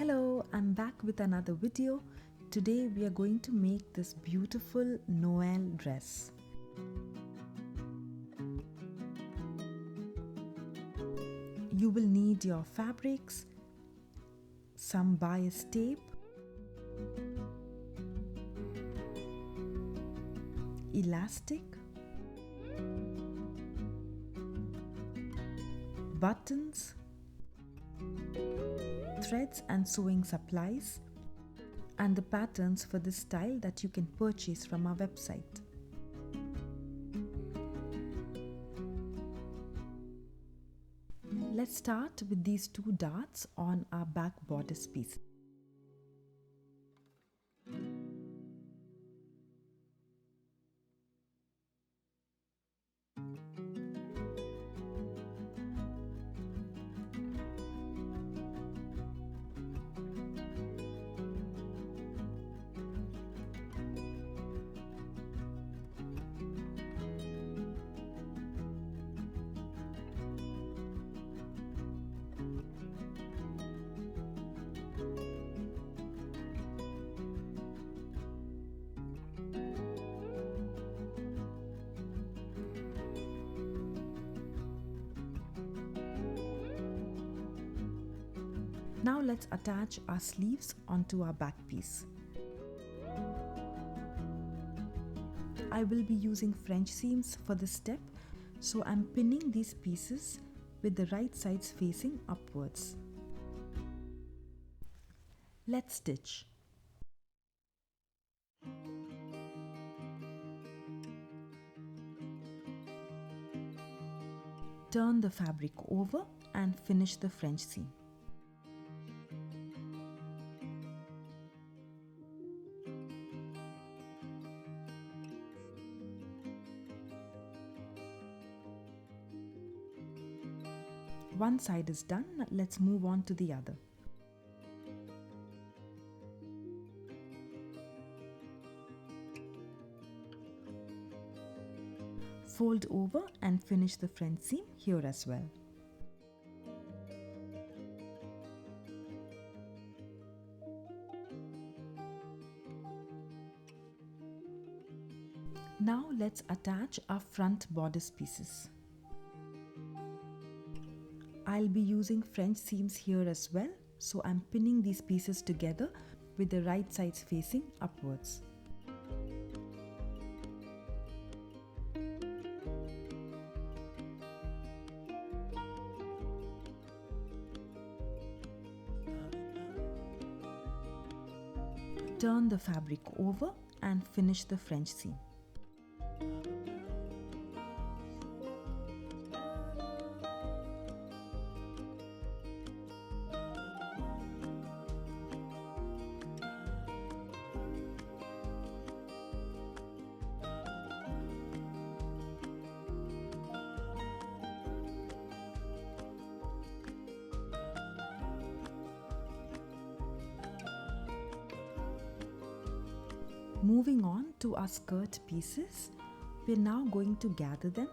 Hello, I'm back with another video. Today we are going to make this beautiful Noelle dress. You will need your fabrics, some bias tape, elastic, buttons, threads and sewing supplies, and the patterns for this style that you can purchase from our website. Let's start with these two darts on our back bodice piece. Now let's attach our sleeves onto our back piece. I will be using French seams for this step, so I'm pinning these pieces with the right sides facing upwards. Let's stitch. Turn the fabric over and finish the French seam. One side is done, let's move on to the other. Fold over and finish the front seam here as well. Now let's attach our front bodice pieces. I'll be using French seams here as well, so I'm pinning these pieces together with the right sides facing upwards. Turn the fabric over and finish the French seam. Moving on to our skirt pieces, we're now going to gather them.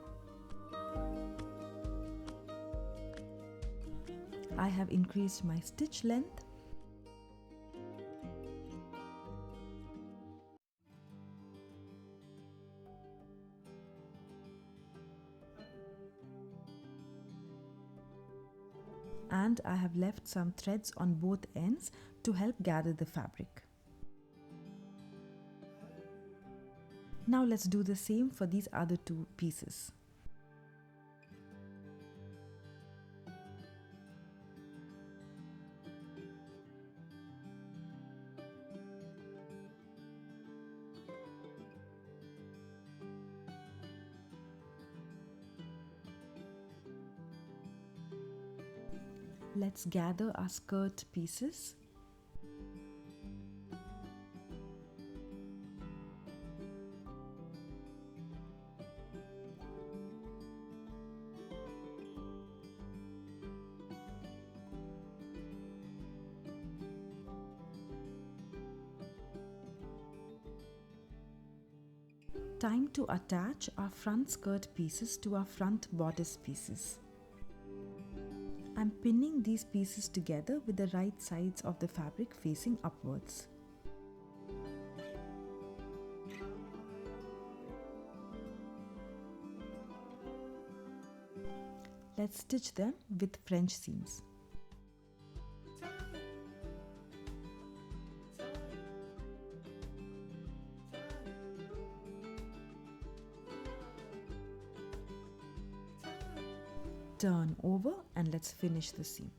I have increased my stitch length. And I have left some threads on both ends to help gather the fabric. Now let's do the same for these other two pieces. Let's gather our skirt pieces. Time to attach our front skirt pieces to our front bodice pieces. I'm pinning these pieces together with the right sides of the fabric facing upwards. Let's stitch them with French seams. Turn over and let's finish the seam.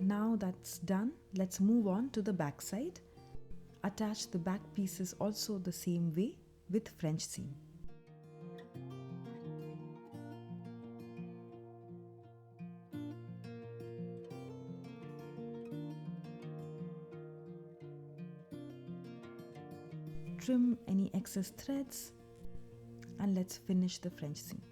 Now that's done, let's move on to the back side. Attach the back pieces also the same way with French seam. Trim any excess threads and let's finish the French seam.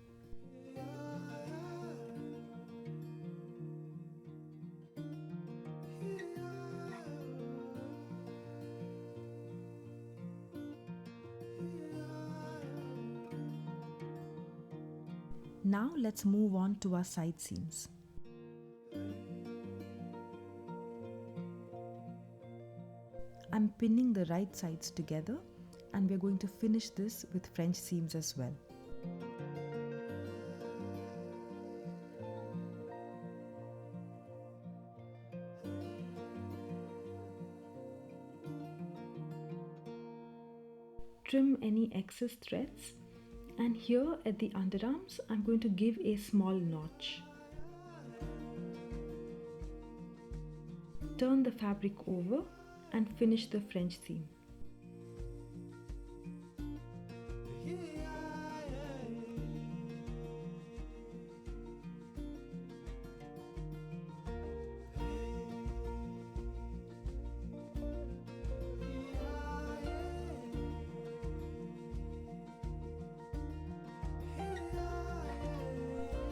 Now let's move on to our side seams. I'm pinning the right sides together and we're going to finish this with French seams as well. Trim any excess threads, and here at the underarms I'm going to give a small notch. Turn the fabric over and finish the French seam.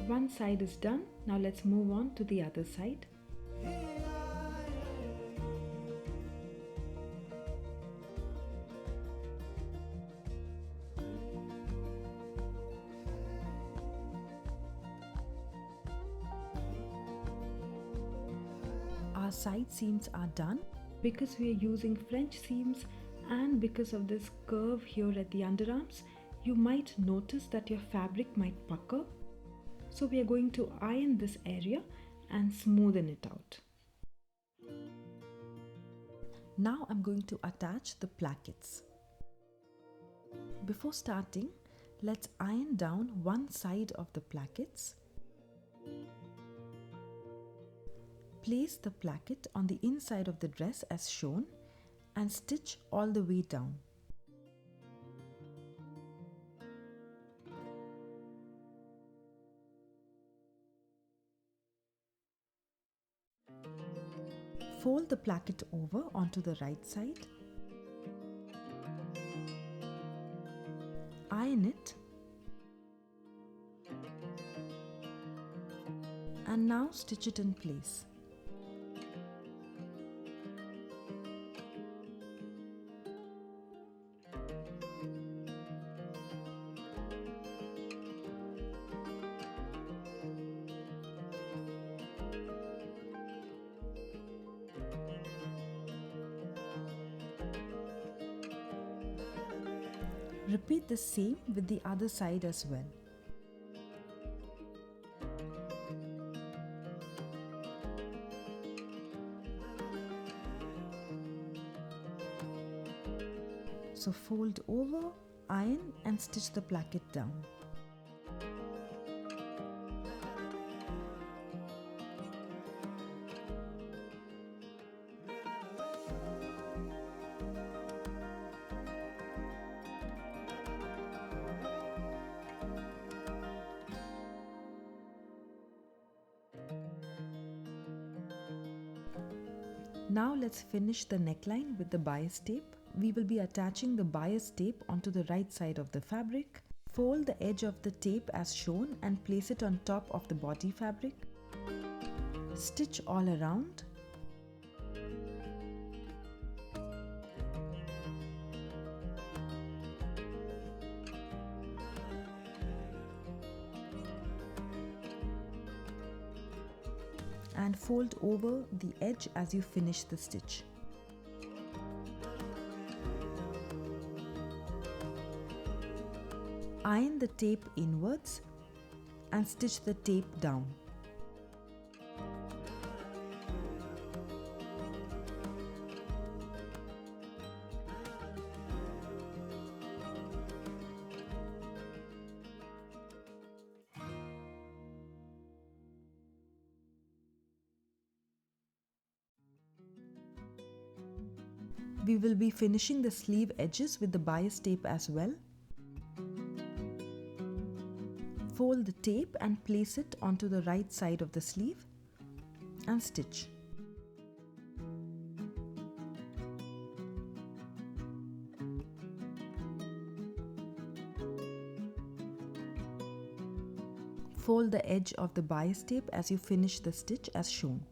One side is done, now let's move on to the other side. Our side seams are done. Because we are using French seams and because of this curve here at the underarms, you might notice that your fabric might pucker. So we are going to iron this area and smoothen it out. Now I'm going to attach the plackets. Before starting, let's iron down one side of the plackets. Place the placket on the inside of the dress as shown and stitch all the way down. Fold the placket over onto the right side. Iron it. And now stitch it in place. Repeat the same with the other side as well. So fold over, iron and stitch the placket down. Now let's finish the neckline with the bias tape. We will be attaching the bias tape onto the right side of the fabric. Fold the edge of the tape as shown and place it on top of the body fabric. Stitch all around. And fold over the edge as you finish the stitch. Iron the tape inwards and stitch the tape down. We will be finishing the sleeve edges with the bias tape as well. Fold the tape and place it onto the right side of the sleeve and stitch. Fold the edge of the bias tape as you finish the stitch as shown.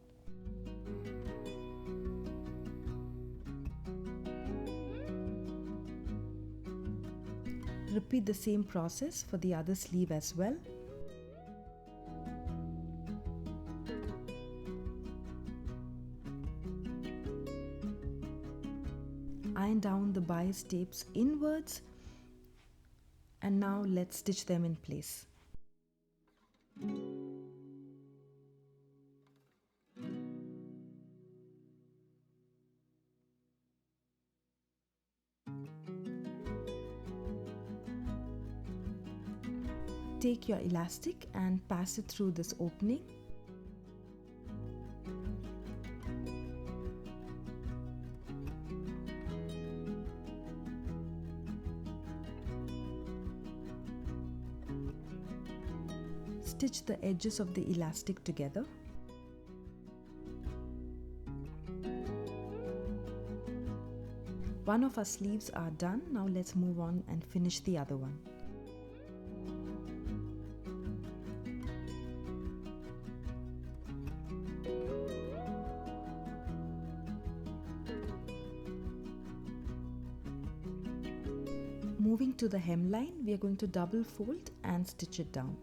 Repeat the same process for the other sleeve as well. Iron down the bias tapes inwards and now let's stitch them in place. Take your elastic and pass it through this opening. Stitch the edges of the elastic together. One of our sleeves are done. Now let's move on and finish the other one. Moving to the hemline, we are going to double fold and stitch it down.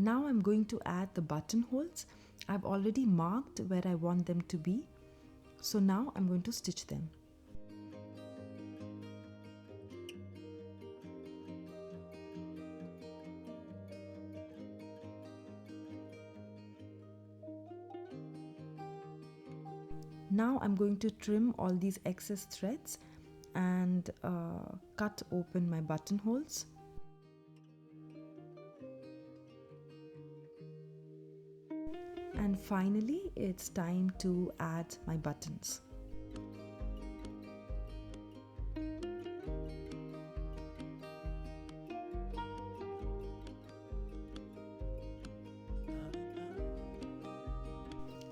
Now I'm going to add the buttonholes. I've already marked where I want them to be. So now I'm going to stitch them. Now I'm going to trim all these excess threads and cut open my buttonholes. And finally, it's time to add my buttons.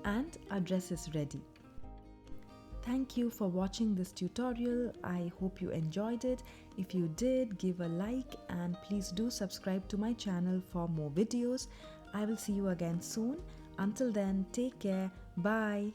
And our dress is ready. Thank you for watching this tutorial. I hope you enjoyed it. If you did, give a like and please do subscribe to my channel for more videos. I will see you again soon. Until then, take care. Bye.